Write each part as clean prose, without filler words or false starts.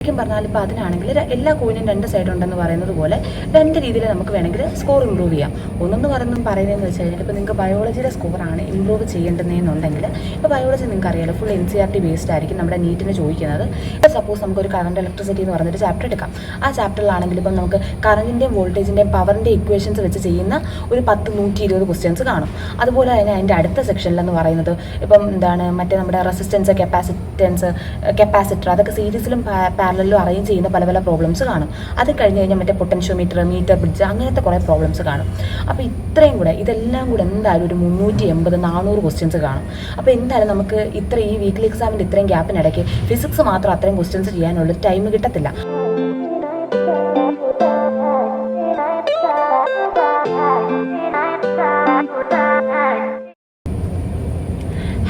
ശരിക്കും പറഞ്ഞാൽ ഇപ്പോൾ അതിനാണെങ്കിൽ എല്ലാ കോയിനും രണ്ട് സൈഡ് ഉണ്ടെന്ന് പറയുന്നത് പോലെ രണ്ട് രീതിയിൽ നമുക്ക് വേണമെങ്കിൽ സ്കോർ ഇമ്പ്രൂവ് ചെയ്യാം. ഒന്നെന്ന് പറയുന്നതെന്ന് വെച്ച് കഴിഞ്ഞാൽ ഇപ്പോൾ നിങ്ങൾക്ക് ബയോളജിയുടെ സ്കോറാണ് ഇമ്പ്രൂവ് ചെയ്യേണ്ടതെന്നുണ്ടെങ്കിൽ ഇപ്പോൾ ബയോളജി നിങ്ങൾക്ക് അറിയാലോ ഫുൾ NCERT ബേസ്ഡ് ആയിരിക്കും നമ്മുടെ നീറ്റിന് ചോദിക്കുന്നത്. ഇപ്പോൾ സപ്പോസ് നമുക്കൊരു കറണ്ട് ഇലക്ട്രിസിറ്റി എന്ന് പറഞ്ഞൊരു ചാപ്റ്റർ എടുക്കാം. ആ ചാപ്റ്ററിലാണെങ്കിൽ ഇപ്പം നമുക്ക് കറണ്ടിൻ്റെയും വോൾട്ടേജിൻ്റെയും പവറിൻ്റെ ഇക്വേഷൻസ് വെച്ച് ചെയ്യുന്ന ഒരു 10-120 ക്വസ്റ്റ്യൻസ് കാണും. അതുപോലെ തന്നെ അതിൻ്റെ അടുത്ത സെക്ഷനിലെന്ന് പറയുന്നത് ഇപ്പം മറ്റേ നമ്മുടെ റെസിസ്റ്റൻസ്, കപ്പാസിറ്റർ അതൊക്കെ സീരീസിലും പാരലലും അറേഞ്ച് ചെയ്യുന്ന പല പല പ്രോബ്ലംസ് കാണും. അത് കഴിഞ്ഞ് മറ്റേ പൊട്ടൻഷ്യോമീറ്റർ, മീറ്റർ ബ്രിഡ്ജ് അങ്ങനത്തെ കുറേ പ്രോബ്ലംസ് കാണും. അപ്പോൾ ഇതെല്ലാം കൂടെ എന്തായാലും ഒരു 380-400 ക്വസ്റ്റ്യൻസ് കാണും. അപ്പോൾ എന്തായാലും നമുക്ക് ഈ വീക്ക്ലി എക്സാമിൻ്റെ ഇത്രയും ഗ്യാപ്പിനിടയ്ക്ക് ഫിസിക്സ് മാത്രം അത്രയും ക്വസ്റ്റ്യൻസ് ചെയ്യാനുള്ള ടൈം കിട്ടത്തില്ല.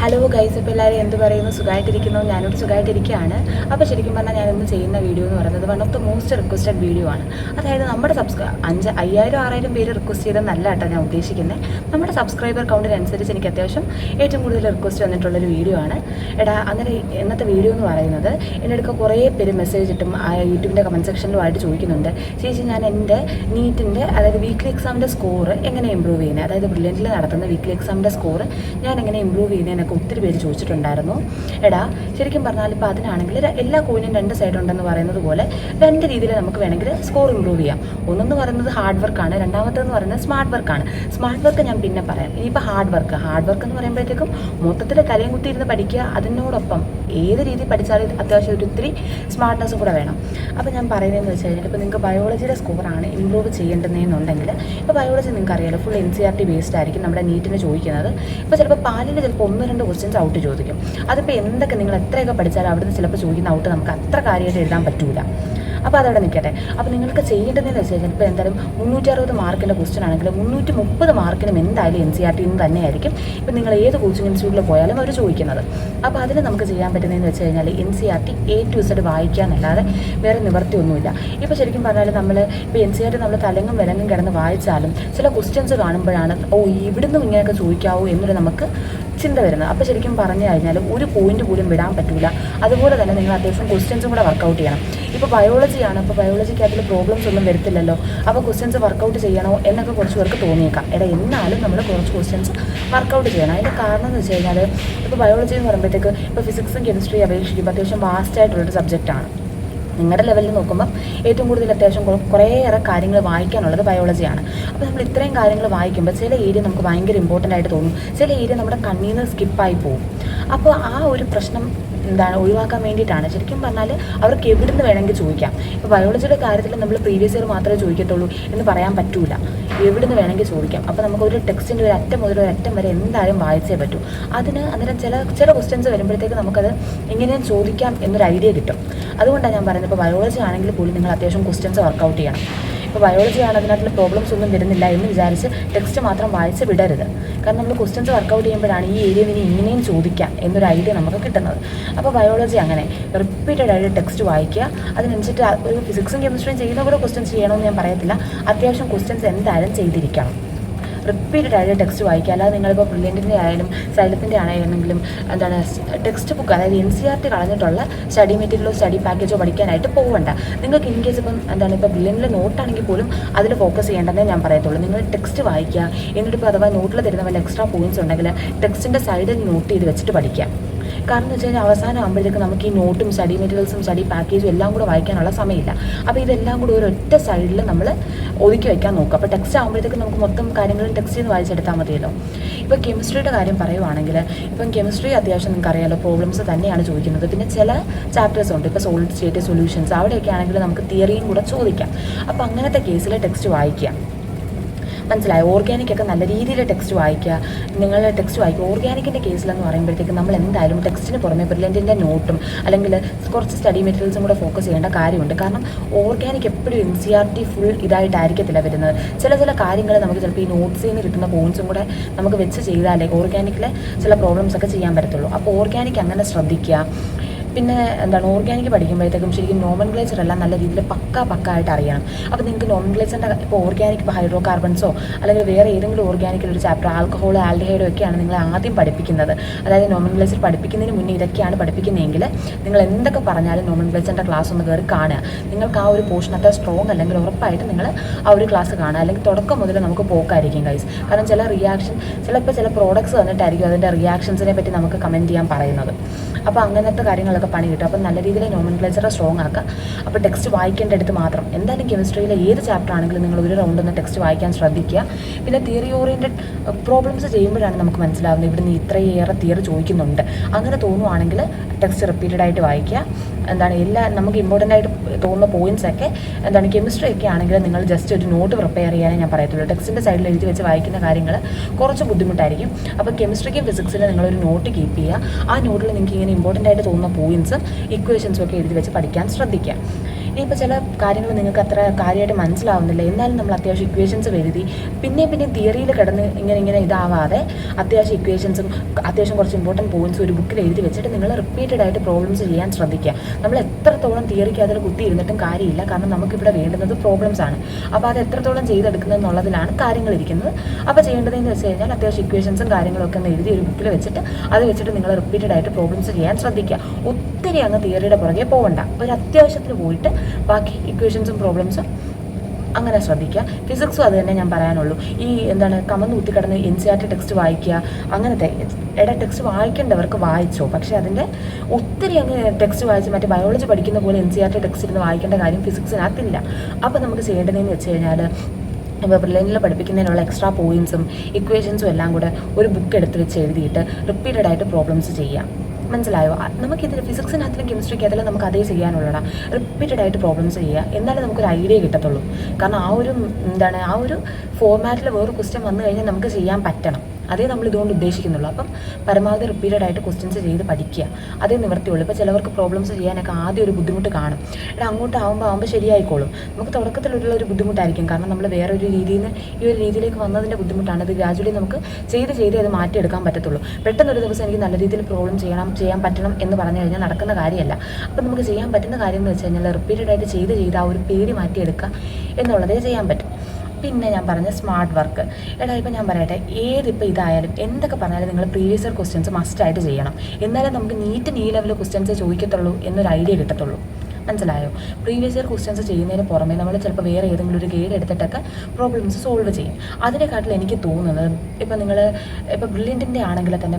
ഹലോ ഗൈസ്, ഇപ്പോൾ എല്ലാവരും എന്ത് പറയുന്നു? സുഖമായിട്ടിരിക്കുന്നു? ഞാനോട് സുഖമായിട്ടിരിക്കുകയാണ്. അപ്പോൾ ശരിക്കും പറഞ്ഞാൽ ഞാനിന്ന് ചെയ്യുന്ന വീഡിയോ എന്ന് പറയുന്നത് one of the most requested video ആണ്. അതായത് നമ്മുടെ 5000-6000 പേര് റിക്വസ്റ്റ് ചെയ്തെന്നല്ല കേട്ടോ ഞാൻ ഉദ്ദേശിക്കുന്നത്. നമ്മുടെ സബ്സ്ക്രൈബർ കൗണ്ടിനനുസരിച്ച് എനിക്ക് അത്യാവശ്യം ഏറ്റവും കൂടുതൽ റിക്വസ്റ്റ് വന്നിട്ടുള്ളൊരു വീഡിയോ ആണ്. അങ്ങനെ ഇന്നത്തെ വീഡിയോ എന്ന് പറയുന്നത് എൻ്റെ കുറേ പേര് മെസ്സേജ് ഇട്ടും യൂട്യൂബിൻ്റെ കമൻറ്റ് സെക്ഷനിലുമായിട്ട് ചോദിക്കുന്നുണ്ട്, ചേച്ചി ഞാൻ എൻ്റെ നീറ്റിൻ്റെ അതായത് വീക്ക്ലി എക്സാമിൻ്റെ സ്കോർ എങ്ങനെ ഇമ്പ്രൂവ് ചെയ്യുന്നത്, അതായത് ബ്രില്യൻറ്റിൽ നടത്തുന്ന വീക്ക്ലി എക്സാമിൻ്റെ സ്കോർ ഞാൻ എങ്ങനെ ഇമ്പ്രൂവ് ചെയ്യുന്നതിനൊക്കെ ഒത്തിരി പേര് ചോദിച്ചിട്ടുണ്ടായിരുന്നു. ശരിക്കും പറഞ്ഞാൽ ഇപ്പോൾ അതിനാണെങ്കിൽ എല്ലാ കോയിനും രണ്ട് സൈഡ് ഉണ്ടെന്ന് പറയുന്നത് പോലെ രണ്ട് രീതിയിൽ നമുക്ക് വേണമെങ്കിൽ സ്കോർ ഇമ്പ്രൂവ് ചെയ്യാം. ഒന്നെന്ന് പറയുന്നത് ഹാർഡ് വർക്കാണ്, രണ്ടാമത്തേന്ന് പറയുന്നത് സ്മാർട്ട് വർക്കാണ്. സ്മാർട്ട് വർക്ക് ഞാൻ പിന്നെ പറയാം. ഇനിയിപ്പോൾ ഹാർഡ് വർക്ക് എന്ന് പറയുമ്പോഴത്തേക്കും മൊത്തത്തിൽ കലയും കുത്തിയിരുന്ന് പഠിക്കുക, അതിനോടൊപ്പം ഏത് രീതി പഠിച്ചാലും അത്യാവശ്യം ഒത്തിരി സ്മാർട്ട്നെസ്സും കൂടെ വേണം. അപ്പോൾ ഞാൻ പറയുന്നതെന്ന് വെച്ച് കഴിഞ്ഞാൽ ഇപ്പോൾ നിങ്ങൾക്ക് ബയോളജിയുടെ സ്കോറാണ് ഇമ്പ്രൂവ് ചെയ്യേണ്ടതെന്നുണ്ടെങ്കിൽ ഇപ്പോൾ ബയോളജി നിങ്ങൾക്ക് അറിയാലോ ഫുൾ NCERT ബേസ്ഡ് ആയിരിക്കും നമ്മുടെ നീറ്റിന് ചോദിക്കുന്നത്. ഇപ്പോൾ ചിലപ്പോൾ പാലിൽ ചിലപ്പോൾ 1-2 ക്വസ്റ്റ്യൻസ് ഔട്ട് ചോദിക്കും. അതിപ്പോൾ എന്തൊക്കെ നിങ്ങൾ എത്രയൊക്കെ പഠിച്ചാലും അവിടുന്ന് ചിലപ്പോൾ ചോദിക്കുന്ന ഔട്ട് നമുക്ക് അത്ര കാര്യമായിട്ട് എഴുതാൻ പറ്റൂല. അപ്പോൾ അതവിടെ നിൽക്കട്ടെ. അപ്പോൾ നിങ്ങൾക്ക് ചെയ്യേണ്ടതെന്ന് വെച്ച് കഴിഞ്ഞാൽ ഇപ്പോൾ എന്തായാലും 360 മാർക്കിൻ്റെ ക്വസ്റ്റ്യൻ ആണെങ്കിൽ 330 മാർക്കിനും എന്തായാലും NCERT നിന്ന് തന്നെയായിരിക്കും ഇപ്പോൾ നിങ്ങൾ ഏത് കോച്ചിങ് ഇൻസ്റ്റിറ്റ്യൂട്ടിൽ പോയാലും അവർ ചോദിക്കുന്നത്. അപ്പോൾ അതിന് നമുക്ക് ചെയ്യാൻ പറ്റുന്നതെന്ന് വെച്ച് കഴിഞ്ഞാൽ NCERT A to Z വായിക്കുക എന്നല്ലാതെ വേറെ നിവർത്തിയൊന്നുമില്ല. ഇപ്പോൾ ശരിക്കും പറഞ്ഞാൽ ഇപ്പോൾ NCERT നമ്മൾ തലങ്ങും വിലങ്ങും കിടന്ന് വായിച്ചാലും ചില ക്വസ്റ്റ്യൻസ് കാണുമ്പോഴാണ് ഇവിടുന്ന് ഇങ്ങനെയൊക്കെ ചോദിക്കാവോ എന്നൊരു നമുക്ക് ചിന്ത വരുന്നത്. അപ്പോൾ ശരിക്കും പറഞ്ഞു കഴിഞ്ഞാൽ ഒരു പോയിന്റ് പോലും വിടാൻ പറ്റില്ല. അതുപോലെ തന്നെ നിങ്ങൾ അത്യാവശ്യം ക്വസ്റ്റ്യൻസും കൂടെ വർക്കൗട്ട് ചെയ്യണം. ഇപ്പോൾ ബയോളജിയാണ്, അപ്പോൾ ബയോളജിക്ക് അതിൽ പ്രോബ്ലംസ് ഒന്നും വരത്തില്ലല്ലോ, അപ്പോൾ ക്വസ്റ്റ്യൻസ് വർക്കൗട്ട് ചെയ്യണോ എന്നൊക്കെ കുറച്ച് പേർക്ക് തോന്നിയേക്കാം. എന്നാലും നമ്മൾ കുറച്ച് ക്വസ്റ്റ്യൻസ് വർക്കൗട്ട് ചെയ്യണം. അതിൻ്റെ കാരണം എന്ന് വെച്ച് കഴിഞ്ഞാൽ ഇപ്പോൾ ബയോളജി എന്ന് പറയുമ്പോഴത്തേക്ക് ഇപ്പോൾ ഫിസിക്സും കെമിസ്ട്രിയും അപേക്ഷിക്കുമ്പോൾ അത്യാവശ്യം വാസ്റ്റായിട്ടുള്ളൊരു സബ്ജക്റ്റാണ്. നിങ്ങളുടെ ലെവലിൽ നോക്കുമ്പം ഏറ്റവും കൂടുതൽ അത്യാവശ്യം കുറേയേറെ കാര്യങ്ങൾ വായിക്കാനുള്ളത് ബയോളജിയാണ്. അപ്പോൾ നമ്മൾ ഇത്രയും കാര്യങ്ങൾ വായിക്കുമ്പോൾ ചില ഏരിയ നമുക്ക് ഭയങ്കര ഇമ്പോർട്ടൻ്റ് ആയിട്ട് തോന്നും, ചില ഏരിയ നമ്മുടെ കണ്ണിൽ നിന്ന് സ്കിപ്പായി പോകും. അപ്പോൾ ആ ഒരു പ്രശ്നം ഒഴിവാക്കാൻ വേണ്ടിയിട്ടാണ് ശരിക്കും പറഞ്ഞാൽ അവർക്ക് എവിടുന്ന് വേണമെങ്കിൽ ചോദിക്കാം. ഇപ്പോൾ ബയോളജിയുടെ കാര്യത്തിൽ നമ്മൾ പ്രീവിയസ് ഇയർ മാത്രമേ ചോദിക്കത്തുള്ളൂ എന്ന് പറയാൻ പറ്റൂല, എവിടുന്ന് വേണമെങ്കിൽ ചോദിക്കാം. അപ്പോൾ നമുക്കൊരു ടെക്സ്റ്റിൻ്റെ ഒരു അറ്റം മുതൽ ഒരു അറ്റം വരെ എന്തായാലും വായിച്ചേ പറ്റൂ. അന്നേരം ചില ക്വസ്റ്റ്യൻസ് വരുമ്പോഴത്തേക്ക് നമുക്കത് എങ്ങനെയും ചോദിക്കാം എന്നൊരു ഐഡിയ കിട്ടും. അതുകൊണ്ടാണ് ഞാൻ പറയുന്നത് ഇപ്പോൾ ബയോളജി ആണെങ്കിൽ പോലും നിങ്ങൾ അത്യാവശ്യം ക്വസ്റ്റ്യൻസ് വർക്കൗട്ട് ചെയ്യണം. ഇപ്പോൾ ബയോളജിയാണ് അതിനകത്തുള്ള പ്രോബ്ലംസ് ഒന്നും വരുന്നില്ല എന്ന് വിചാരിച്ച് ടെക്സ്റ്റ് മാത്രം വായിച്ച് വിടരുത്. കാരണം നമ്മൾ ക്വസ്റ്റ്യൻസ് വർക്കൗട്ട് ചെയ്യുമ്പോഴാണ് ഈ ഏരിയ ഇനി ഇങ്ങനെയും ചോദിക്കാം എന്നൊരു ഐഡിയ നമുക്ക് കിട്ടുന്നത്. അപ്പോൾ ബയോളജി അങ്ങനെ റിപ്പീറ്റഡ് ആയിട്ട് ടെക്സ്റ്റ് വായിക്കുക. അതിനനുസരിച്ച് ഒരു ഫിസിക്സും കെമിസ്ട്രിയും ചെയ്യുന്ന കൂടെ ക്വസ്റ്റ്യൻസ് ചെയ്യണമെന്ന് ഞാൻ പറയത്തില്ല, അത്യാവശ്യം ക്വസ്റ്റ്യൻസ് എന്തായാലും ചെയ്തിരിക്കണം. റിപ്പീറ്റഡ് ആയിട്ട് ടെക്സ്റ്റ് വായിക്കുക. അല്ലാതെ നിങ്ങളിപ്പോൾ ബ്രില്യൻറ്റിൻ്റെ ആയാലും സൈലത്തിൻ്റെ ആണെങ്കിലും ടെക്സ്റ്റ് ബുക്ക് അതായത് NCERT കളഞ്ഞിട്ടുള്ള സ്റ്റഡി മെറ്റീരിയലോ സ്റ്റഡി പാക്കേജോ പഠിക്കാനായിട്ട് പോകണ്ട. നിങ്ങൾക്ക് ഇൻ കേസ് ഇപ്പോൾ ബ്രില്യൻറ്റിലെ നോട്ടാണെങ്കിൽ പോലും അതിൽ ഫോക്കസ് ചെയ്യേണ്ടതേ ഞാൻ പറയത്തുള്ളൂ. നിങ്ങൾ ടെക്സ്റ്റ് വായിക്കുക. എന്നിട്ടിപ്പോൾ അഥവാ നോട്ടിൽ തരുന്ന വല്ല എക്സ്ട്രാ പോയിൻറ്റ്സ് ഉണ്ടെങ്കിൽ ടെക്സ്റ്റിൻ്റെ സൈഡിൽ നോട്ട് ചെയ്ത് വെച്ചിട്ട് പഠിക്കുക. കാരണം എന്ന് വെച്ച് കഴിഞ്ഞാൽ അവസാനം ആകുമ്പോഴത്തേക്ക് നമുക്ക് ഈ നോട്ടും സ്റ്റഡി മെറ്റീരിയൽസും സ്റ്റഡി പാക്കേജും എല്ലാം കൂടെ വായിക്കാനുള്ള സമയമില്ല. അപ്പോൾ ഇതെല്ലാം കൂടെ ഒരൊറ്റ സൈഡിൽ നമ്മൾ ഒതുക്കി വയ്ക്കാൻ നോക്കുക. അപ്പോൾ ടെക്സ്റ്റ് ആകുമ്പോഴത്തേക്ക് നമുക്ക് മൊത്തം കാര്യങ്ങളും ടെക്സ്റ്റ് ചെയ്ത് വായിച്ചെടുത്താൽ മതിയല്ലോ. ഇപ്പോൾ കെമിസ്ട്രിയുടെ കാര്യം പറയുവാണെങ്കിൽ ഇപ്പം കെമിസ്ട്രി അത്യാവശ്യം നിങ്ങൾക്ക് അറിയാമല്ലോ പ്രോബ്ലംസ് തന്നെയാണ് ചോദിക്കുന്നത്. പിന്നെ ചില ചാപ്റ്റേഴ്സ് ഉണ്ട്, ഇപ്പോൾ സോളിഡ് സ്റ്റേറ്റ് സൊല്യൂഷൻസ്, അവിടെയൊക്കെ ആണെങ്കിൽ നമുക്ക് തിയറിയും കൂടെ ചോദിക്കാം. അപ്പോൾ അങ്ങനത്തെ കേസിൽ ടെക്സ്റ്റ് വായിക്കുക. മനസ്സിലായി? ഓർഗാനിക്കൊക്കെ നല്ല രീതിയിൽ ടെക്സ്റ്റ് വായിക്കുക. നിങ്ങൾ ടെക്സ്റ്റ് വായിക്കുക. ഓർഗാനിക്കിൻ്റെ കേസിലെന്ന് പറയുമ്പോഴത്തേക്കും നമ്മൾ എന്തായാലും ടെക്സ്റ്റിന് പുറമെ ബ്രില്യൻറ്റിൻ്റെ നോട്ടും അല്ലെങ്കിൽ കുറച്ച് സ്റ്റഡി മെറ്റീരിയൽസും കൂടെ ഫോക്കസ് ചെയ്യേണ്ട കാര്യമുണ്ട്. കാരണം ഓർഗാനിക് എപ്പോഴും NCERT ഫുൾ ഇതായിട്ടായിരിക്കത്തില്ല വരുന്നത്. ചില കാര്യങ്ങൾ നമുക്ക് ചിലപ്പോൾ ഈ നോട്ട്സിൽ നിന്ന് കിട്ടുന്ന പോയിൻറ്റ്സും കൂടെ നമുക്ക് വെച്ച് ചെയ്താലേ ഓർഗാനിക്കിലെ ചില പ്രോബ്ലംസ് ഒക്കെ ചെയ്യാൻ പറ്റത്തുള്ളൂ. അപ്പോൾ ഓർഗാനിക് അങ്ങനെ ശ്രദ്ധിക്കുക. പിന്നെ എന്താണ് ഓർഗാനിക് പഠിക്കുമ്പോഴത്തേക്കും ശരിക്കും നോമൻക്ലേച്ചർ എല്ലാം നല്ല രീതിയിൽ പക്ക ആയിട്ട് അറിയണം. അപ്പോൾ നിങ്ങൾക്ക് നോമൻക്ലേച്ചറിൻ്റെ ഇപ്പോൾ ഓർഗാനിക് ഇപ്പോൾ ഹൈഡ്രോ കാർബൺസോ അല്ലെങ്കിൽ വേറെ ഏതെങ്കിലും ഓർഗാനിക്കിലൊരു ചാപ്റ്റർ ആൽക്കഹോൾ ആൽഡിഹൈഡോ ഒക്കെയാണ് നിങ്ങൾ ആദ്യം പഠിപ്പിക്കുന്നത്. അതായത് നോമൻക്ലേച്ചർ പഠിപ്പിക്കുന്നതിന് മുന്നേ ഇതൊക്കെയാണ് പഠിപ്പിക്കുന്നതെങ്കിൽ നിങ്ങൾ എന്തൊക്കെ പറഞ്ഞാലും നോമൻക്ലേച്ചറിൻ്റെ ക്ലാസ് ഒന്ന് കയറി കാണുക. നിങ്ങൾക്ക് ആ ഒരു പോർഷൻ അത്ര സ്ട്രോങ് അല്ലെങ്കിൽ ഉറപ്പായിട്ട് നിങ്ങൾ ആ ഒരു ക്ലാസ് കാണുക. അല്ലെങ്കിൽ തുടക്കം മുതൽ നമുക്ക് പോക്കായിരിക്കും ഗൈസ്. കാരണം ചിലപ്പോൾ ചില പ്രോഡക്ട്സ് വന്നിട്ടായിരിക്കും അതിൻ്റെ റിയാക്ഷൻസിനെ പറ്റി നമുക്ക് കമൻറ്റ് ചെയ്യാൻ പറയുന്നത്. അപ്പോൾ അങ്ങനത്തെ കാര്യങ്ങളൊക്കെ പണി കിട്ടും. അപ്പോൾ നല്ല രീതിയിൽ നോമൻക്ലേച്ചർ സ്ട്രോങ് ആക്കുക. അപ്പോൾ ടെക്സ്റ്റ് വായിക്കേണ്ട അടുത്ത് മാത്രം എന്തായാലും കെമിസ്ട്രിയിലെ ഏത് ചാപ്റ്റർ ആണെങ്കിലും നിങ്ങൾ ഒരു റൗണ്ട് ഒന്ന് ടെക്സ്റ്റ് വായിക്കാൻ ശ്രദ്ധിക്കുക. പിന്നെ തിയറി ഓറിയൻറ്റഡ് പ്രോബ്ലംസ് ചെയ്യുമ്പോഴാണ് നമുക്ക് മനസ്സിലാവുന്നത് ഇവിടുന്ന് ഇത്രയേറെ തിയറി ചോദിക്കുന്നുണ്ട്. അങ്ങനെ തോന്നുവാണെങ്കിൽ ടെക്സ്റ്റ് റിപ്പീറ്റഡ് ആയിട്ട് വായിക്കുക. നമുക്ക് ഇമ്പോർട്ടൻ്റ് ആയിട്ട് തോന്നുന്ന പോയിൻറ്റ്സൊക്കെ കെമിസ്ട്രി ഒക്കെ ആണെങ്കിൽ നിങ്ങൾ ജസ്റ്റ് ഒരു നോട്ട് പ്രിപ്പയർ ചെയ്യാനേ ഞാൻ പറയത്തുള്ളൂ. ടെക്സ്റ്റിൻ്റെ സൈഡിൽ എഴുതി വെച്ച് വായിക്കുന്ന കാര്യങ്ങൾ കുറച്ച് ബുദ്ധിമുട്ടായിരിക്കും. അപ്പോൾ കെമിസ്ട്രിക്കും ഫിസിക്സിനും നിങ്ങളൊരു നോട്ട് കീപ്പ് ചെയ്യുക. ആ നോട്ടിൽ നിങ്ങൾക്ക് ഇങ്ങനെ ഇമ്പോർട്ടൻ്റ് ആയിട്ട് തോന്നുന്ന പോയിൻറ്റ്സും ഇക്വേഷൻസും ഒക്കെ എഴുതി വെച്ച് പഠിക്കാൻ ശ്രദ്ധിക്കുക. ഇനിയിപ്പോൾ ചില കാര്യങ്ങൾ നിങ്ങൾക്ക് അത്ര കാര്യമായിട്ട് മനസ്സിലാവുന്നില്ല, എന്നാലും നമ്മൾ അത്യാവശ്യം ഇക്വേഷൻസ് എഴുതി പിന്നെ തിയറിയിൽ കിടന്ന് ഇങ്ങനെ ഇതാവാതെ അത്യാവശ്യം ഇക്വേഷൻസും അത്യാവശ്യം കുറച്ച് ഇമ്പോർട്ടൻറ്റ് പോയിൻറ്റ്സും ഒരു ബുക്കിൽ എഴുതി വെച്ചിട്ട് നിങ്ങൾ റിപ്പീറ്റഡ് ആയിട്ട് പ്രോബ്ലംസ് ചെയ്യാൻ ശ്രദ്ധിക്കുക. നമ്മൾ എത്രത്തോളം തിയറിക്ക് അതിൽ കുത്തി ഇരുന്നിട്ടും കാര്യമില്ല. കാരണം നമുക്കിവിടെ വേണ്ടുന്നത് പ്രോബ്ലംസ് ആണ്. അപ്പോൾ അത് എത്രത്തോളം ചെയ്തെടുക്കുന്നത് എന്നുള്ളതിലാണ് കാര്യങ്ങളിരിക്കുന്നത്. അപ്പോൾ ചെയ്യേണ്ടതെന്ന് വെച്ച് കഴിഞ്ഞാൽ അത്യാവശ്യം ഇക്വേഷൻസും കാര്യങ്ങളൊക്കെ ഒന്ന് എഴുതി ഒരു ബുക്കിൽ വെച്ചിട്ട് അത് വെച്ചിട്ട് നിങ്ങൾ റിപ്പീറ്റഡ് ആയിട്ട് പ്രോബ്ലംസ് ചെയ്യാൻ ശ്രദ്ധിക്കുക. ഒത്തിരി അങ്ങ് തിയറിയുടെ പുറകെ പോകണ്ട. ഒരു അത്യാവശ്യത്തിന് പോയിട്ട് ബാക്കി ഇക്വേഷൻസും പ്രോബ്ലംസും അങ്ങനെ ശ്രദ്ധിക്കുക. ഫിസിക്സും അത് തന്നെ ഞാൻ പറയാനുള്ളൂ. ഈ കമന്ന് കുത്തിക്കിടന്ന് NCERT ടെക്സ്റ്റ് വായിക്കുക അങ്ങനത്തെ ടെക്സ്റ്റ് വായിക്കേണ്ടവർക്ക് വായിച്ചോ. പക്ഷേ അതിൻ്റെ ഒത്തിരി അങ്ങ് ടെക്സ്റ്റ് വായിച്ച് മറ്റേ ബയോളജി പഠിക്കുന്ന പോലെ NCERT ടെക്സ്റ്റ് ഇരുന്ന് വായിക്കേണ്ട കാര്യം ഫിസിക്സിനകത്തില്ല. അപ്പോൾ നമുക്ക് ചെയ്യേണ്ടതെന്ന് വെച്ച് കഴിഞ്ഞാൽ ഇപ്പോൾ ബ്രില്യൻറ്റിൽ പഠിപ്പിക്കുന്നതിനുള്ള എക്സ്ട്രാ പോയിൻറ്റ്സും ഇക്വേഷൻസും എല്ലാം കൂടെ ഒരു ബുക്ക് എടുത്ത് വെച്ച് എഴുതിയിട്ട് റിപ്പീറ്റഡ് ആയിട്ട് പ്രോബ്ലംസ് ചെയ്യാം. മനസ്സിലായോ? നമുക്കിതിൽ ഫിസിക്സിനകത്തിലും കെമിസ്ട്രിക്കകത്തിലും നമുക്ക് അതേ ചെയ്യാനുള്ളതാണ്. റിപ്പീറ്റഡ് ആയിട്ട് പ്രോബ്ലംസ് ചെയ്യുക. എന്നാലും നമുക്കൊരു ഐഡിയ കിട്ടത്തുള്ളൂ. കാരണം ആ ഒരു ഫോർമാറ്റിൽ വേറൊരു ക്വസ്റ്റ്യൻ വന്നു കഴിഞ്ഞാൽ നമുക്ക് ചെയ്യാൻ പറ്റണം. അതേ നമ്മൾ ഇതുകൊണ്ട് ഉദ്ദേശിക്കുന്നുള്ളൂ. അപ്പം പരമാവധി റിപ്പീറ്റഡ് ആയിട്ട് ക്വസ്റ്റ്യൻസ് ചെയ്ത് പഠിക്കുക. അതേ നിവർത്തിയുള്ളൂ. ഇപ്പോൾ ചിലവർക്ക് പ്രോബ്ലംസ് ചെയ്യാനൊക്കെ ആദ്യം ഒരു ബുദ്ധിമുട്ട് കാണും. അങ്ങോട്ടാകുമ്പോൾ ശരിയായിക്കോളും. നമുക്ക് തുടക്കത്തിലുള്ള ഒരു ബുദ്ധിമുട്ടായിരിക്കും. കാരണം നമ്മൾ വേറെ ഒരു രീതിയിൽ നിന്ന് ഈ ഒരു രീതിയിലേക്ക് വന്നതിൻ്റെ ബുദ്ധിമുട്ടാണ്. അത് ഗ്രാജുവലി നമുക്ക് ചെയ്ത് അത് മാറ്റിയെടുക്കാൻ പറ്റത്തുള്ളൂ. പെട്ടെന്നൊരു ദിവസം എനിക്ക് നല്ല രീതിയിൽ പ്രോബ്ലം ചെയ്യാൻ പറ്റണം എന്ന് പറഞ്ഞു കഴിഞ്ഞാൽ നടക്കുന്ന കാര്യമല്ല. അപ്പം നമുക്ക് ചെയ്യാൻ പറ്റുന്ന കാര്യം എന്ന് വെച്ച് കഴിഞ്ഞാൽ റിപ്പീറ്റഡ് ആയിട്ട് ചെയ്ത് ആ ഒരു പേടി മാറ്റിയെടുക്കുക എന്നുള്ളതേ ചെയ്യാൻ പറ്റും. പിന്നെ ഞാൻ പറഞ്ഞ സ്മാർട്ട് വർക്ക്. ഇപ്പോൾ ഞാൻ പറയട്ടെ, ഏതിപ്പോൾ ഇതായാലും എന്തൊക്കെ പറഞ്ഞാലും നിങ്ങൾ പ്രീവിയസ് ഇയർ ക്വസ്റ്റ്യൻസ് മസ്റ്റായിട്ട് ചെയ്യണം. എന്നാലും നമുക്ക് നീറ്റ് ഈ ലെവൽ ക്വസ്റ്റ്യൻസ് ചോദിക്കത്തുള്ളൂ എന്നൊരു ഐഡിയ കിട്ടത്തുള്ളൂ. മനസ്സിലായോ? പ്രീവിയസ് ഇയർ ക്വസ്റ്റ്യൻസ് ചെയ്യുന്നതിന് പുറമെ നമ്മൾ ചിലപ്പോൾ വേറെ ഏതെങ്കിലും ഒരു ഗൈഡ് എടുത്തിട്ടൊക്കെ പ്രോബ്ലംസ് സോൾവ് ചെയ്യും. അതിനെക്കാട്ടിൽ എനിക്ക് തോന്നുന്നത് ഇപ്പോൾ ബ്രില്യൻറ്റിൻ്റെ ആണെങ്കിൽ തന്നെ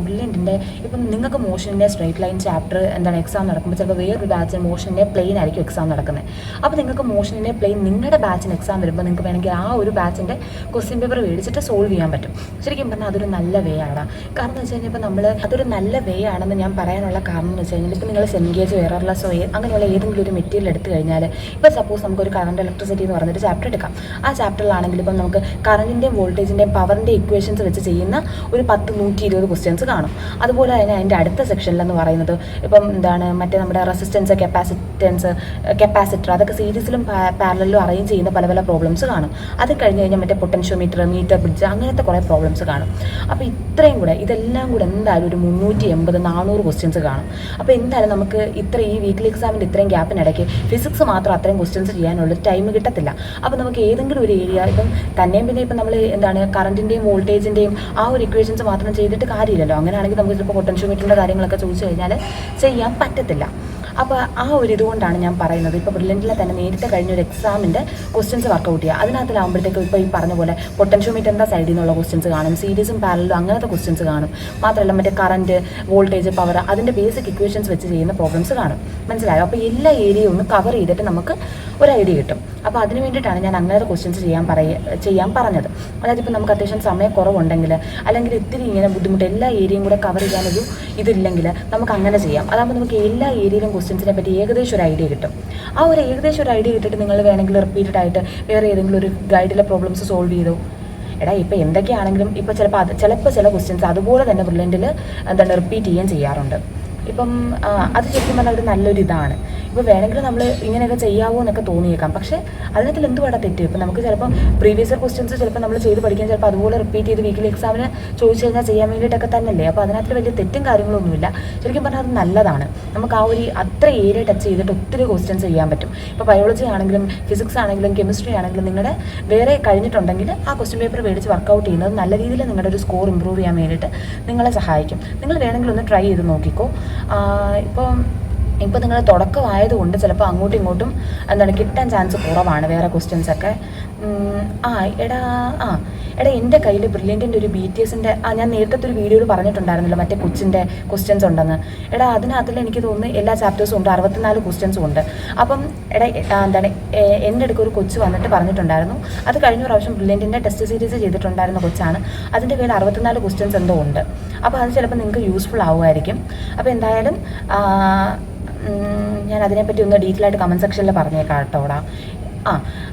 ഇപ്പം നിങ്ങൾക്ക് മോഷൻ്റെ സ്ട്രൈറ്റ് ലൈൻ ചാപ്റ്റർ എക്സാം നടക്കുമ്പോൾ ചിലപ്പോൾ വേറൊരു ബാച്ചിന് മോഷൻ്റെ പ്ലെയിൻ ആയിരിക്കും എക്സാം നടക്കുന്നത്. അപ്പോൾ നിങ്ങൾക്ക് മോഷൻ്റെ പ്ലെയിൻ നിങ്ങളുടെ ബാച്ചിന് എക്സാം വരുമ്പോൾ നിങ്ങൾക്ക് വേണമെങ്കിൽ ആ ഒരു ബാച്ചിൻ്റെ ക്വസ്റ്റ്യൻ പേപ്പർ മേടിച്ചിട്ട് സോൾവ് ചെയ്യാൻ പറ്റും. ശരിക്കും പറഞ്ഞാൽ അതൊരു നല്ല വേ ആണ്. കാരണം എന്ന് വെച്ച് കഴിഞ്ഞാൽ ഇപ്പോൾ അതൊരു നല്ല വേ ആണെന്ന് ഞാൻ പറയാനുള്ള കാരണം എന്ന് വെച്ച് കഴിഞ്ഞാൽ ഇപ്പോൾ നിങ്ങൾ സെൻഗേജ് എറർലെസ്സോ അങ്ങനെയുള്ള ഏതെങ്കിലും ഒരു മെറ്റീരിയൽ എടുത്തു കഴിഞ്ഞാൽ ഇപ്പോൾ സപ്പോസ് നമുക്കൊരു കറണ്ട് ഇലക്ട്രിസിറ്റി എന്ന് പറഞ്ഞൊരു ചാപ്റ്റർ എടുക്കാം. ആ ചാപ്റ്ററിലാണെങ്കിൽ ഇപ്പം നമുക്ക് കറണ്ടിൻ്റെയും വോൾട്ടേജിൻ്റെയും പവറിൻ്റെ ഇക്വേഷൻസ് വെച്ച് ചെയ്യുന്ന ഒരു 10-120 ക്വസ്റ്റ്യൻസ് കാണും. അതുപോലെ തന്നെ അതിൻ്റെ അടുത്ത സെക്ഷനിലെന്ന് പറയുന്നത് ഇപ്പം മറ്റേ നമ്മുടെ റെസിസ്റ്റൻസ്, കപ്പാസിറ്റർ അതൊക്കെ സീരീസിലും പാരലലിലും അറേഞ്ച് ചെയ്യുന്ന പല പ്രോബ്ലംസ് കാണും. അത് കഴിഞ്ഞ് കഴിഞ്ഞാൽ മറ്റേ പൊട്ടൻഷ്യോമീറ്റർ, മീറ്റർ ബ്രിഡ്ജ് അങ്ങനത്തെ കുറേ പ്രോബ്ലംസ് കാണും. അപ്പോൾ ഇതെല്ലാം കൂടെ എന്തായാലും ഒരു 380-400 ക്വസ്റ്റ്യൻസ് കാണും. അപ്പോൾ എന്തായാലും നമുക്ക് ഈ വീക്ക്ലി എക്സാമിൻ്റെ ഇത്രയും ഗ്യാപ്പിനിടയ്ക്ക് ഫിസിക്സ് മാത്രം അത്രയും ക്വസ്റ്റ്യൻസ് ചെയ്യാനുള്ള ടൈം കിട്ടത്തില്ല. അപ്പോൾ നമുക്ക് ഏതെങ്കിലും ഒരു ഏരിയ ഇപ്പം തന്നെയും പിന്നെ ഇപ്പം നമ്മൾ കറണ്ടിൻ്റെയും വോൾട്ടേജിൻ്റെയും ആ ഒരു ഇക്വേഷൻസ് മാത്രം ചെയ്തിട്ട് കാര്യമില്ലല്ലോ. അങ്ങനെയാണെങ്കിൽ നമുക്ക് ചിലപ്പോൾ പൊട്ടൻഷ്യോമീറ്ററിൻ്റെ കാര്യങ്ങളൊക്കെ ചോദിച്ചു കഴിഞ്ഞാൽ ചെയ്യാൻ പറ്റത്തില്ല. അപ്പോൾ ആ ഒരു ഇതുകൊണ്ടാണ് ഞാൻ പറയുന്നത് ഇപ്പോൾ ബ്രില്യൻറ്റിലെ തന്നെ നേരത്തെ കഴിഞ്ഞൊരു എക്സാമിൻ്റെ ക്വസ്റ്റ്യൻസ് വർക്കൗട്ട് ചെയ്യുക. അതിനകത്തിലാകുമ്പോഴത്തേക്കും ഇപ്പോൾ ഈ പറഞ്ഞ പോലെ പൊട്ടൻഷ്യോമീറ്ററിൻ്റെ സൈഡിൽ നിന്നുള്ള ക്വസ്റ്റ്യൻസ് കാണും, സീരീസും പാരലലും അങ്ങനത്തെ ക്വസ്റ്റ്യൻസ് കാണും. മാത്രമല്ല മറ്റേ കറണ്ട്, വോൾട്ടേജ്, പവർ അതിൻ്റെ ബേസിക് ഇക്വേഷൻസ് വെച്ച് ചെയ്യുന്ന പ്രോബ്ലംസ് കാണും. മനസ്സിലായോ? അപ്പോൾ എല്ലാ ഏരിയയും ഒന്ന് കവർ ചെയ്തിട്ട് നമുക്ക് ഒരു ഐഡിയ കിട്ടും. അപ്പോൾ അതിന് വേണ്ടിയിട്ടാണ് ഞാൻ അങ്ങനത്തെ ക്വസ്റ്റ്യൻസ് ചെയ്യാൻ പറഞ്ഞത്. അതായത് ഇപ്പോൾ നമുക്ക് അത്യാവശ്യം സമയക്കുറവുണ്ടെങ്കിൽ അല്ലെങ്കിൽ ഇത്തിരി ഇങ്ങനെ ബുദ്ധിമുട്ട് എല്ലാ ഏരിയയും കൂടെ കവർ ചെയ്യാനൊരു ഇതില്ലെങ്കിൽ നമുക്ക് അങ്ങനെ ചെയ്യാം. അതാകുമ്പോൾ നമുക്ക് എല്ലാ ഏരിയയിലും ക്വസ്റ്റ്യൻസിനെ പറ്റി ഏകദേശം ഒരു ഐഡിയ കിട്ടും. ആ ഒരു ഏകദേശം ഒരു ഐഡിയ കിട്ടിയിട്ട് നിങ്ങൾ വേണമെങ്കിൽ റിപ്പീറ്റഡ് ആയിട്ട് വേറെ ഏതെങ്കിലും ഒരു ഗൈഡിലെ പ്രോബ്ലംസ് സോൾവ് ചെയ്തോ. ഇപ്പോൾ എന്തൊക്കെയാണെങ്കിലും ഇപ്പോൾ ചിലപ്പോൾ ചില ക്വസ്റ്റ്യൻസ് അതുപോലെ തന്നെ ബ്രില്യൻറ്റിൽ റിപ്പീറ്റ് ചെയ്യാറുണ്ട്. ഇപ്പം അത് ശരിക്കും പറഞ്ഞാൽ ഒരു നല്ലൊരു ഇതാണ്. ഇപ്പോൾ വേണമെങ്കിൽ നമ്മൾ ഇങ്ങനെയൊക്കെ ചെയ്യാവോ എന്നൊക്കെ തോന്നിയേക്കാം, പക്ഷേ അതിനകത്തിൽ എന്തുവാടാ തെറ്റ്? ഇപ്പം നമുക്ക് ചിലപ്പം പ്രീവിയസ് ക്വസ്റ്റ്യൻസ് ചിലപ്പോൾ നമ്മൾ ചെയ്ത് പഠിക്കാൻ ചിലപ്പോൾ അതുപോലെ റിപ്പീറ്റ് ചെയ്ത് വീക്കിലി എക്സാമിന് ചോദിച്ചു കഴിഞ്ഞാൽ ചെയ്യാൻ വേണ്ടിയിട്ടൊക്കെ തന്നെയല്ലേ. അപ്പോൾ അതിനകത്ത് വലിയ തെറ്റും കാര്യങ്ങളൊന്നുമില്ല. ശരിക്കും പറഞ്ഞാൽ അത് നല്ലതാണ്. നമുക്ക് ആ ഒരു അത്ര ഏരിയ ടച്ച് ചെയ്തിട്ട് ഒത്തിരി ക്വസ്റ്റ്യൻസ് ചെയ്യാൻ പറ്റും. ഇപ്പോൾ ബയോളജി ആണെങ്കിലും ഫിസിക്സ് ആണെങ്കിലും കെമിസ്ട്രി ആണെങ്കിലും നിങ്ങളുടെ വേറെ കഴിഞ്ഞിട്ടുണ്ടെങ്കിൽ ആ ക്വസ്റ്റ്യൻ പേപ്പർ മേടിച്ച് വർക്കൗട്ട് ചെയ്യുന്നത് നല്ല രീതിയിൽ നിങ്ങളുടെ ഒരു സ്കോർ ഇമ്പ്രൂവ് ചെയ്യാൻ വേണ്ടിയിട്ട് നിങ്ങളെ സഹായിക്കും. നിങ്ങൾ വേണമെങ്കിൽ ഒന്ന് ട്രൈ ചെയ്ത് നോക്കിക്കോ. ഇപ്പോൾ നിങ്ങൾ തുടക്കമായതുകൊണ്ട് ചിലപ്പോൾ അങ്ങോട്ടും ഇങ്ങോട്ടും കിട്ടാൻ ചാൻസ് കുറവാണ് വേറെ ക്വസ്റ്റ്യൻസൊക്കെ. എടാ എൻ്റെ കയ്യിൽ ബ്രില്യൻറ്റിൻ്റെ ഒരു BTS ഞാൻ നേരത്തെ ഒരു വീഡിയോയിൽ പറഞ്ഞിട്ടുണ്ടായിരുന്നല്ലോ മറ്റേ കൊച്ചിൻ്റെ ക്വസ്റ്റ്യൻസ് ഉണ്ടെന്ന്. അതിനകത്തിൽ എനിക്ക് തോന്നുന്നു എല്ലാ ചാപ്റ്റേഴ്സും ഉണ്ട്, 64 ക്വസ്റ്റ്യൻസും ഉണ്ട്. അപ്പം എൻ്റെ അടുക്ക് ഒരു കൊച്ച് വന്നിട്ട് പറഞ്ഞിട്ടുണ്ടായിരുന്നു, അത് കഴിഞ്ഞ പ്രാവശ്യം ബ്രില്യൻറ്റിൻ്റെ ടെസ്റ്റ് സീരീസ് ചെയ്തിട്ടുണ്ടായിരുന്ന കൊച്ചാണ്, അതിൻ്റെ കയ്യിൽ 64 ക്വസ്റ്റ്യൻസ് എന്തോ ഉണ്ട്. അപ്പോൾ അത് ചിലപ്പോൾ നിങ്ങൾക്ക് യൂസ്ഫുൾ ആവുമായിരിക്കും. അപ്പോൾ എന്തായാലും ഞാൻ അതിനെപ്പറ്റി ഒന്ന് ഡീറ്റെയിൽ ആയിട്ട് കമൻറ്റ് സെക്ഷനിൽ പറഞ്ഞേക്കാം കേട്ടോടാ.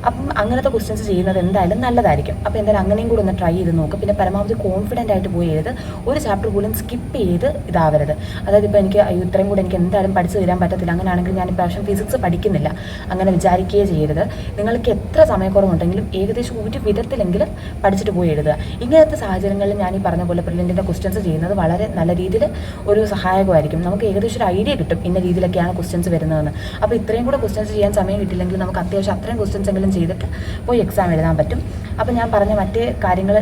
അപ്പം അങ്ങനത്തെ ക്വസ്റ്റ്യൻസ് ചെയ്യുന്നത് എന്തായാലും നല്ലതായിരിക്കും. അപ്പോൾ എന്തായാലും അങ്ങനെയും കൂടെ ഒന്ന് ട്രൈ ചെയ്ത് നോക്കും. പിന്നെ പരമാവധി കോൺഫിഡൻ്റ് ആയിട്ട് പോയി എഴുത്. ഒരു ചാപ്റ്റർ പോലും സ്കിപ്പ് ചെയ്ത് ഇതാവരുത്. അതായത് ഇപ്പോൾ എനിക്ക് ഇത്രയും കൂടെ എനിക്ക് എന്തായാലും പഠിച്ചു തരാൻ പറ്റത്തില്ല, അങ്ങനെയാണെങ്കിൽ ഞാൻ ഇപ്രാവശ്യം ഫിസിക്സ് പഠിക്കുന്നില്ല, അങ്ങനെ വിചാരിക്കുകയേ ചെയ്യരുത്. നിങ്ങൾക്ക് എത്ര സമയക്കുറവുണ്ടെങ്കിലും ഏകദേശം ഒരു വിധത്തിലെങ്കിലും പഠിച്ചിട്ട് പോയി എഴുതുക. ഇങ്ങനത്തെ സാഹചര്യങ്ങളിൽ ഞാൻ ഈ പറഞ്ഞ പോലെ പ്രിലിമിൻ്റെ ക്വസ്റ്റ്യൻസ് ചെയ്യുന്നത് വളരെ നല്ല രീതിയിൽ ഒരു സഹായകമായിരിക്കും. നമുക്ക് ഏകദേശം ഒരു ഐഡിയ കിട്ടും ഇന്ന രീതിയിലൊക്കെയാണ് ക്വസ്റ്റ്യൻസ് വരുന്നതെന്ന്. അപ്പോൾ ഇത്രയും കൂടെ ക്വസ്റ്റ്യൻസ് ചെയ്യാൻ സമയം കിട്ടില്ലെങ്കിൽ നമുക്ക് അത്യാവശ്യം അത്രയും ക്വസ്റ്റ്യൻസ് എങ്കിലും ചെയ്തിട്ട് പോയി എക്സാം എഴുതാൻ പറ്റും. അപ്പോൾ ഞാൻ പറഞ്ഞ മറ്റേ കാര്യങ്ങൾ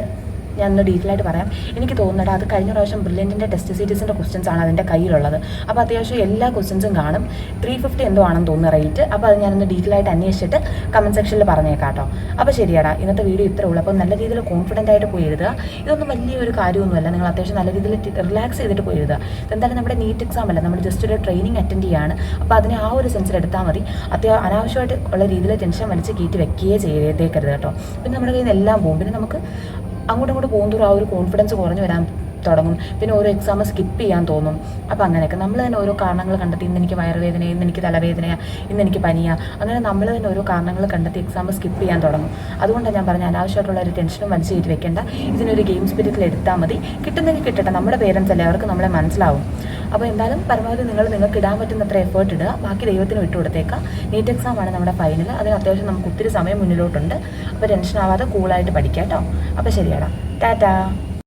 ഞാനൊന്ന് ഡീറ്റെയിൽ ആയിട്ട് പറയാം. എനിക്ക് തോന്നുന്നത് അത് കഴിഞ്ഞ പ്രാവശ്യം ബ്രില്യൻറ്റിൻ്റെ ടെസ്റ്റ് സീരീസിൻ്റെ ക്വസ്റ്റ്യൻസ് ആണ് അതിൻ്റെ കയ്യിലുള്ളത്. അപ്പോൾ അത്യാവശ്യം എല്ലാ ക്വസ്റ്റ്യൻസും കാണും. 350 എന്തോ ആണെന്ന് തോന്നുന്ന റേറ്റ്. അപ്പോൾ അത് ഞാനൊന്ന് ഡീറ്റെയിൽ ആയിട്ട് അന്വേഷിച്ചിട്ട് കമൻറ്റ് സെക്ഷനിൽ പറഞ്ഞേക്കാം കേട്ടോ. അപ്പോൾ ശരിയാടാ, ഇന്നത്തെ വീഡിയോ ഇത്രേ ഉള്ളൂ. അപ്പോൾ നല്ല രീതിയിൽ കോൺഫിഡൻ്റ് ആയിട്ട് പോയി എഴുതുക. ഇതൊന്നും വലിയൊരു കാര്യമൊന്നുമല്ല, നിങ്ങൾ അത്യാവശ്യം നല്ല രീതിയിൽ റിലാക്സ് ചെയ്തിട്ട് പോയി എഴുതുക. എന്തായാലും നമ്മുടെ നീറ്റ് എക്സാം അല്ല, നമ്മൾ ജസ്റ്റ് ഒരു ട്രെയിനിങ് അറ്റൻഡ് ചെയ്യുകയാണ്. അപ്പോൾ അതിനെ ആ ഒരു സെൻസിൽ എടുത്താൽ മതി. അനാവശ്യമായിട്ട് ഉള്ള രീതിയിൽ ടെൻഷൻ വലിച്ച് കയറ്റി വെക്കുകയേ ചെയ്തേക്കരുത് കേട്ടോ. പിന്നെ നമ്മുടെ കയ്യിൽ നിന്ന് എല്ലാം പോകും. പിന്നെ നമുക്ക് അങ്ങോട്ടും പോകുന്നതോറും ആ ഒരു കോൺഫിഡൻസ് കുറഞ്ഞു വരാൻ തുടങ്ങും. പിന്നെ ഓരോ എക്സാം സ്കിപ്പ് ചെയ്യാൻ തോന്നും. അപ്പോൾ അങ്ങനെയൊക്കെ നമ്മൾ തന്നെ ഓരോ കാരണങ്ങൾ കണ്ടെത്തി, ഇന്ന് എനിക്ക് വയറുവേദന, ഇന്ന് എനിക്ക് തലവേദന, ഇന്ന് എനിക്ക് പനിയാ, അങ്ങനെ നമ്മൾ തന്നെ ഓരോ കാരണങ്ങൾ കണ്ടെത്തി എക്സാം സ്കിപ്പ് ചെയ്യാൻ തുടങ്ങും. അതുകൊണ്ടാണ് ഞാൻ പറഞ്ഞ അനാവശ്യമായിട്ടുള്ള ഒരു ടെൻഷനും വലിച്ചു കയറ്റി വെക്കേണ്ട. ഇതിനൊരു ഗെയിം സ്പിരിറ്റിൽ എടുത്താൽ മതി. കിട്ടുന്നെങ്കിൽ കിട്ടട്ടെ, നമ്മുടെ പേരൻസ് അല്ലേ, അവർക്ക് നമ്മളെ മനസ്സിലാവും. അപ്പോൾ എന്തായാലും പരമാവധി നിങ്ങൾക്ക് ഇടാൻ പറ്റുന്നത്ര എഫേർട്ട് ഇടുക, ബാക്കി ദൈവത്തിന് വിട്ടുകൊടുത്തേക്കാം. നീറ്റ് എക്സാമാണ് നമ്മുടെ ഫൈനൽ. അതിന് അത്യാവശ്യം നമുക്ക് ഒത്തിരി സമയം മുന്നിലോട്ടുണ്ട്. അപ്പോൾ ടെൻഷൻ ആവാതെ കൂളായിട്ട് പഠിക്കാം കേട്ടോ. അപ്പോൾ ശരിയാടാ, ടാറ്റാ.